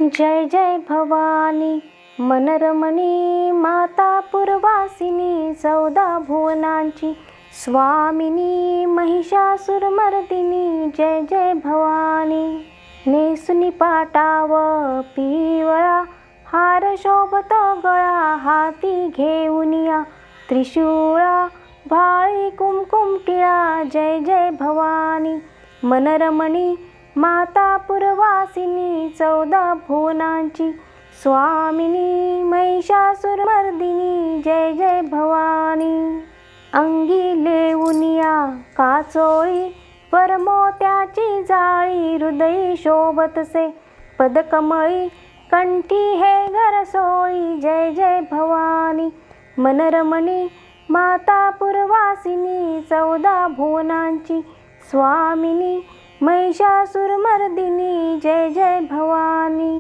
जय जय भवानी मनरमणी माता पुरवासिनी 14 भुवनांची स्वामिनी महिषासुरमर्दिनी जय जय भवानी। नेसुनी पाटाव पिवळा हार शोभतो गळा हाती घेऊनिया त्रिशूळा भाळी कुमकुम टिळा जय जय भवानी मनरमणी माता पुरवासिनी 14 भुवनांची स्वामिनी महिषासुरमर्दिनी जय जय भवानी। अंगी लेऊनिया काचोळी परमोत्याची जाळी हृदयी शोभतसे पदकमळी कंठी हे गरसोळी जय जय भवानी मनरमणी माता पुरवासिनी 14 भुवनांची स्वामिनी महिषासुरमर्दिनी जय जय भवानी।